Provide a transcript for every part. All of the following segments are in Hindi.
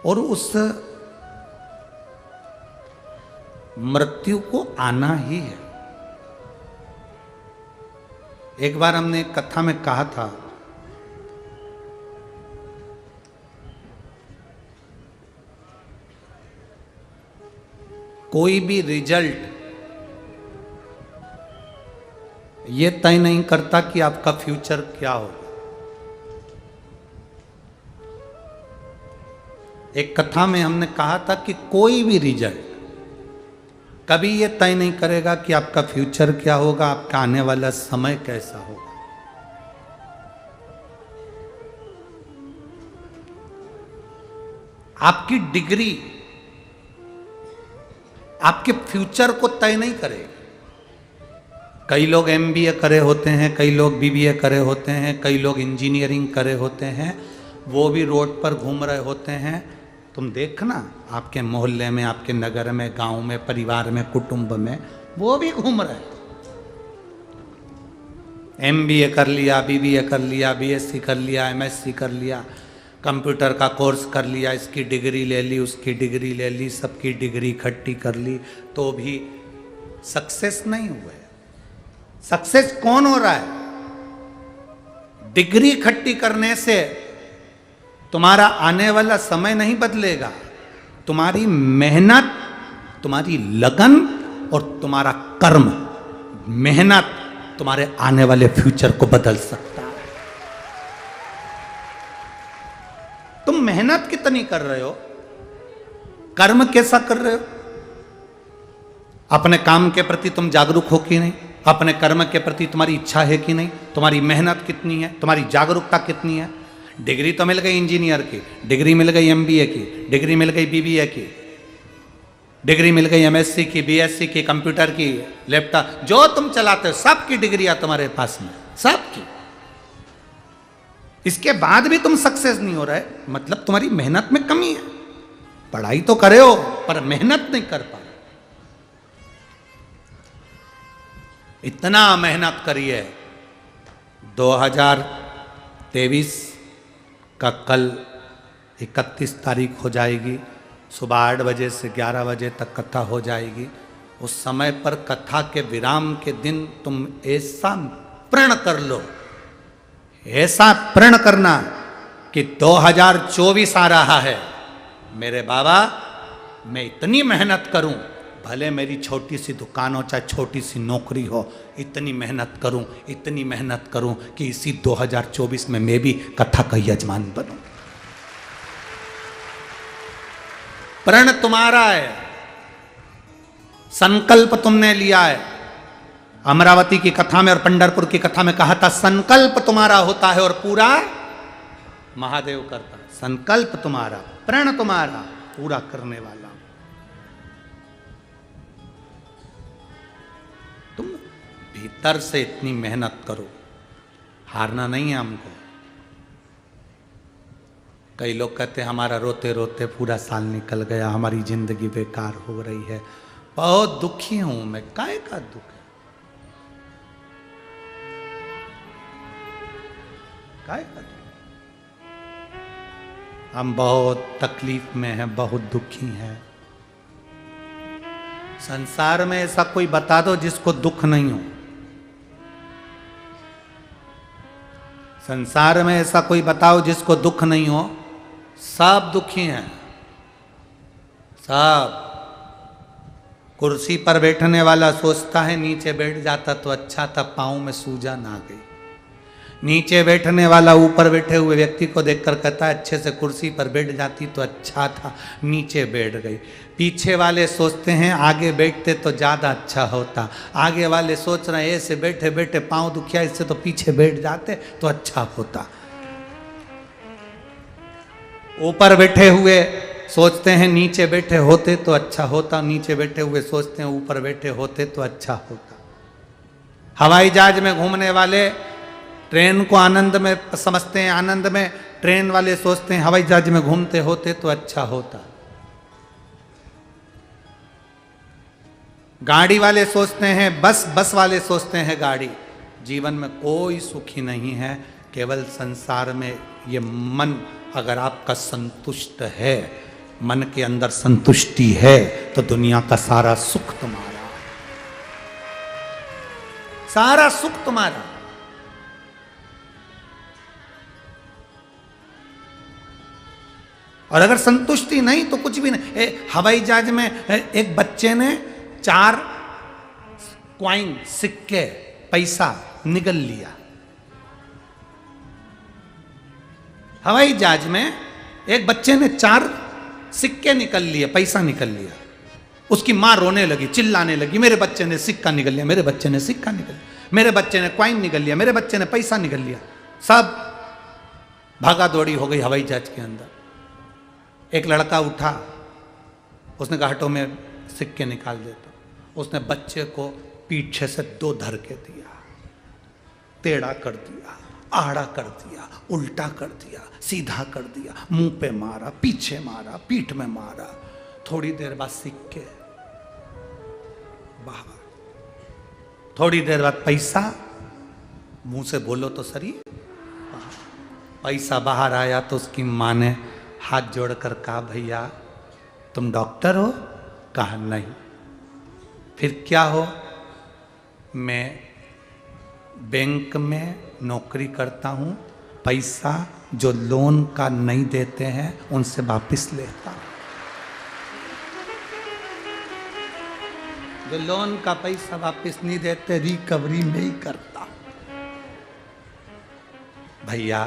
और उस मृत्यु को आना ही है। एक बार हमने एक कथा में कहा था, कोई भी रिजल्ट ये तय नहीं करता कि आपका फ्यूचर क्या होगा। एक कथा में हमने कहा था कि कोई भी रिजल्ट कभी ये तय नहीं करेगा कि आपका फ्यूचर क्या होगा, आपका आने वाला समय कैसा होगा। आपकी डिग्री आपके फ्यूचर को तय नहीं करेगी। कई लोग एमबीए करे होते हैं, कई लोग बीबीए करे होते हैं, कई लोग इंजीनियरिंग करे होते हैं, वो भी रोड पर घूम रहे होते हैं। तुम देखना आपके मोहल्ले में, आपके नगर में, गांव में, परिवार में, कुटुंब में, वो भी घूम रहे हैं। एमबीए कर लिया, बीबीए कर लिया, बीएससी कर लिया, एमएससी कर लिया, कंप्यूटर का कोर्स कर लिया, इसकी डिग्री ले ली, उसकी डिग्री ले ली, सबकी डिग्री इकट्ठी कर ली, तो भी सक्सेस नहीं हुए। सक्सेस कौन हो रहा है? डिग्री इकट्ठी करने से तुम्हारा आने वाला समय नहीं बदलेगा। तुम्हारी मेहनत, तुम्हारी लगन और तुम्हारा कर्म, मेहनत तुम्हारे आने वाले फ्यूचर को बदल सकता है। तुम मेहनत कितनी कर रहे हो, कर्म कैसा कर रहे हो, अपने काम के प्रति तुम जागरूक हो कि नहीं, अपने कर्म के प्रति तुम्हारी इच्छा है कि नहीं, तुम्हारी मेहनत कितनी है, तुम्हारी जागरूकता कितनी है। डिग्री तो मिल गई इंजीनियर की, डिग्री मिल गई एमबीए की, डिग्री मिल गई बीबीए की, डिग्री मिल गई एमएससी की, बीएससी की, कंप्यूटर की, लैपटॉप, जो तुम चलाते हो सबकी डिग्रियां तुम्हारे पास में, सबकी। इसके बाद भी तुम सक्सेस नहीं हो रहे, मतलब तुम्हारी मेहनत में कमी है। पढ़ाई तो करे हो पर मेहनत नहीं कर पा रहे। इतना मेहनत करिए। 2023 का कल 31 तारीख हो जाएगी, सुबह 8 बजे से 11 बजे तक कथा हो जाएगी। उस समय पर कथा के विराम के दिन तुम ऐसा प्रण कर लो, ऐसा प्रण करना कि 2024 आ रहा है, मेरे बाबा मैं इतनी मेहनत करूं, भले मेरी छोटी सी दुकान हो चाहे छोटी सी नौकरी हो, इतनी मेहनत करूं, इतनी मेहनत करूं कि इसी 2024 में मैं भी कथा का यजमान बनूं। प्रण तुम्हारा है, संकल्प तुमने लिया है। अमरावती की कथा में और पंढरपुर की कथा में कहा था, संकल्प तुम्हारा होता है और पूरा महादेव करता है। संकल्प तुम्हारा, प्रण तुम्हारा, पूरा करने वाला तुम। भीतर से इतनी मेहनत करो, हारना नहीं है हमको। कई लोग कहते हैं हमारा रोते रोते पूरा साल निकल गया, हमारी जिंदगी बेकार हो रही है। बहुत दुखी हूं मैं। काहे का दुख है? काहे का दुख? हम बहुत तकलीफ में हैं, बहुत दुखी हैं। संसार में ऐसा कोई बता दो जिसको दुख नहीं हो। संसार में ऐसा कोई बताओ जिसको दुख नहीं हो। सब दुखी हैं, सब। कुर्सी पर बैठने वाला सोचता है नीचे बैठ जाता तो अच्छा था, पांव में सूजन आ गई। नीचे बैठने वाला ऊपर बैठे हुए व्यक्ति को देखकर कहता है अच्छे से कुर्सी पर बैठ जाती तो अच्छा था, नीचे बैठ गई। पीछे वाले सोचते हैं आगे बैठते तो ज़्यादा अच्छा होता। आगे वाले सोच रहे हैं ऐसे बैठे बैठे पाँव दुखिया, इससे तो पीछे बैठ जाते तो अच्छा होता। ऊपर बैठे हुए सोचते हैं नीचे बैठे होते तो अच्छा होता, नीचे बैठे हुए सोचते हैं ऊपर बैठे होते तो अच्छा होता। हवाई जहाज में घूमने वाले ट्रेन को आनंद में समझते हैं, आनंद में ट्रेन वाले सोचते हैं हवाई जहाज में घूमते होते तो अच्छा होता। गाड़ी वाले सोचते हैं बस वाले सोचते हैं गाड़ी। जीवन में कोई सुखी नहीं है, केवल संसार में ये मन अगर आपका संतुष्ट है मन के अंदर संतुष्टि है तो दुनिया का सारा सुख तुम्हारा, सारा सुख तुम्हारा। और अगर संतुष्टि नहीं तो कुछ भी नहीं। हवाई जहाज में एक बच्चे ने 4 क्वाइन, सिक्के, पैसा निगल लिया। हवाई जहाज में एक बच्चे ने 4 सिक्के निकल लिए, पैसा निकल लिया। उसकी मां रोने लगी, चिल्लाने लगी, मेरे बच्चे ने सिक्का निकल लिया, मेरे बच्चे ने सिक्का निकल लिया, मेरे बच्चे ने क्वाइन निकल लिया, मेरे बच्चे ने पैसा निकल लिया। सब भागा दौड़ी हो गई हवाई जहाज के अंदर। एक लड़का उठा, उसने कहा हटो मैं सिक्के निकाल देता। उसने बच्चे को पीछे से 2 धरके दिया, टेढ़ा कर दिया, आड़ा कर दिया, उल्टा कर दिया, सीधा कर दिया, मुंह पे मारा, पीछे मारा, पीठ में मारा। थोड़ी देर बाद सिक्के, वाह, थोड़ी देर बाद पैसा, मुंह से बोलो तो सही। पैसा बाहर आया तो उसकी मां ने हाथ जोड़कर कहा भैया तुम डॉक्टर हो? कहा नहीं। फिर क्या हो? मैं बैंक में नौकरी करता हूं, पैसा जो लोन का नहीं देते हैं उनसे वापस लेता हूं। जो लोन का पैसा वापस नहीं देते रिकवरी में ही करता। भैया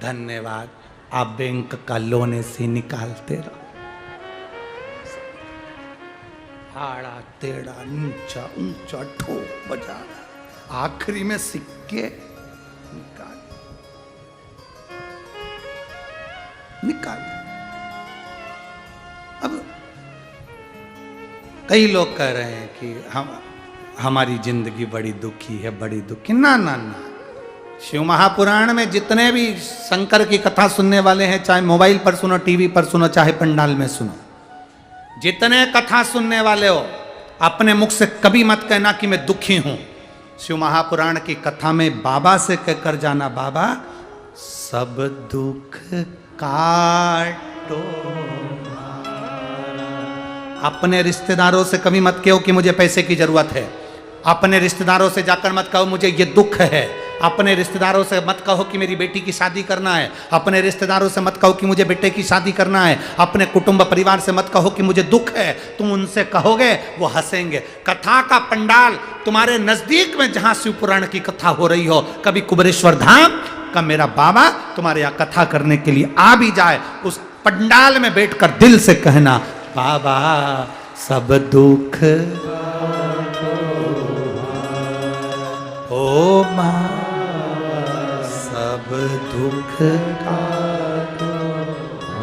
धन्यवाद, आप बैंक का लोन ऐसे निकालते रहो। आड़ा टेढ़ा, नीचा ऊंचा, ठोक बजा, आखिरी में सिक्के निकाल। अब कई लोग कह रहे हैं कि हमारी जिंदगी बड़ी दुखी है, बड़ी दुखी। ना ना ना, शिव महापुराण में जितने भी शंकर की कथा सुनने वाले हैं, चाहे मोबाइल पर सुनो, टीवी पर सुनो, चाहे पंडाल में सुनो, जितने कथा सुनने वाले हो, अपने मुख से कभी मत कहना कि मैं दुखी हूं। शिव महापुराण की कथा में बाबा से कहकर जाना, बाबा सब दुख काटो। अपने रिश्तेदारों से कभी मत कहो कि मुझे पैसे की जरूरत है। अपने रिश्तेदारों से जाकर मत कहो मुझे ये दुख है। अपने रिश्तेदारों से मत कहो कि मेरी बेटी की शादी करना है। अपने रिश्तेदारों से मत कहो कि मुझे बेटे की शादी करना है। अपने कुटुंब परिवार से मत कहो कि मुझे दुख है। तुम उनसे कहोगे वो हंसेंगे। कथा का पंडाल तुम्हारे नजदीक में जहां शिव पुराण की कथा हो रही हो, कभी कुबेरेश्वर धाम का मेरा बाबा तुम्हारे यहाँ कथा करने के लिए आ भी जाए, उस पंडाल में बैठकर दिल से कहना, बाबा सब दुख ओ मां सब दुख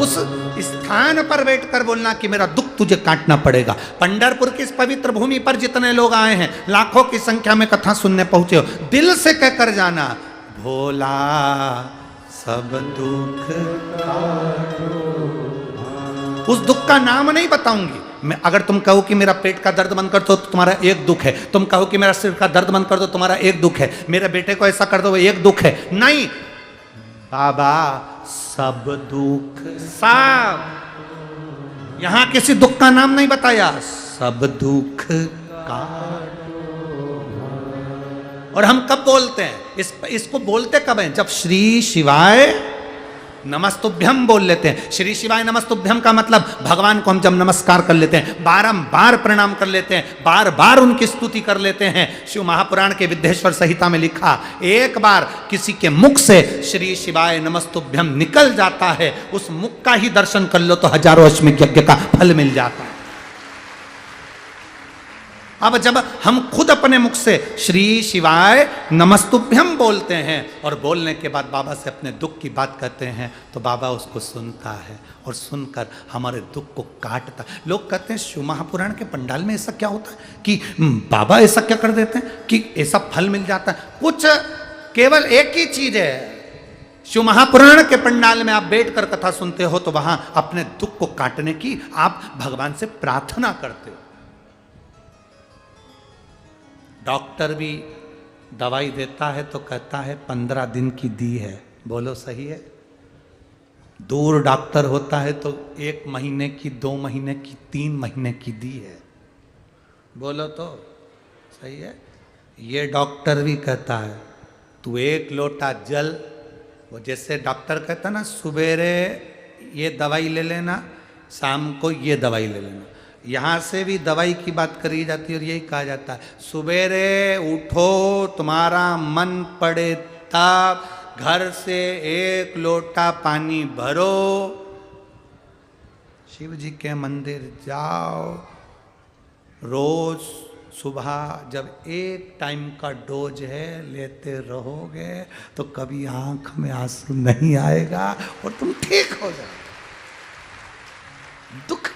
उस स्थान पर बैठकर बोलना कि मेरा दुख तुझे काटना पड़ेगा। पंढरपुर की इस पवित्र भूमि पर जितने लोग आए हैं, लाखों की संख्या में कथा सुनने पहुंचे हो, दिल से कहकर जाना, भोला सब दुख काटो। उस दुख का नाम नहीं बताऊंगी मैं। अगर तुम कहो कि मेरा पेट का दर्द बंद कर दो तो तुम्हारा एक दुख है। तुम कहो कि मेरा सिर का दर्द बंद कर दो तुम्हारा एक दुख है। मेरे बेटे को ऐसा कर दो वो एक दुख है। नहीं, बाबा सब दुख, सब, यहां किसी दुख का नाम नहीं बताया, सब दुख काटो। और हम कब बोलते हैं इसको बोलते कब हैं? जब श्री शिवाय नमस्तुभ्यम बोल लेते हैं। श्री शिवाय नमस्तुभ्यम का मतलब भगवान को हम जब नमस्कार कर लेते हैं, बारंबार प्रणाम कर लेते हैं, बार बार उनकी स्तुति कर लेते हैं। शिव महापुराण के विद्येश्वर संहिता में लिखा, एक बार किसी के मुख से श्री शिवाय नमस्तुभ्यम निकल जाता है, उस मुख का ही दर्शन कर लो तो हजारों अश्वमेध यज्ञ का फल मिल जाता है। अब जब हम खुद अपने मुख से श्री शिवाय नमस्तुभ्यम बोलते हैं और बोलने के बाद बाबा से अपने दुख की बात कहते हैं तो बाबा उसको सुनता है और सुनकर हमारे दुख को काटता। लोग कहते हैं शिव महापुराण के पंडाल में ऐसा क्या होता है कि बाबा ऐसा क्या कर देते हैं कि ऐसा फल मिल जाता है। कुछ केवल एक ही चीज है, शिव महापुराण के पंडाल में आप बैठकर कथा सुनते हो तो वहां अपने दुख को काटने की आप भगवान से प्रार्थना करते हो। डॉक्टर भी दवाई देता है तो कहता है 15 दिन की दी है, बोलो सही है? दूर डॉक्टर होता है तो 1 महीने की, 2 महीने की, 3 महीने की दी है। बोलो तो सही है। ये डॉक्टर भी कहता है तू 1 लोटा जल, वो जैसे डॉक्टर कहता ना सुबेरे ये दवाई ले लेना, शाम को ये दवाई ले लेना, यहाँ से भी दवाई की बात करी जाती है और यही कहा जाता है सुबेरे उठो, तुम्हारा मन पड़े तब घर से 1 लोटा पानी भरो, शिव जी के मंदिर जाओ, रोज सुबह जब 1 टाइम का डोज है लेते रहोगे तो कभी आंख में आंसू नहीं आएगा और तुम ठीक हो जाओगे। दुख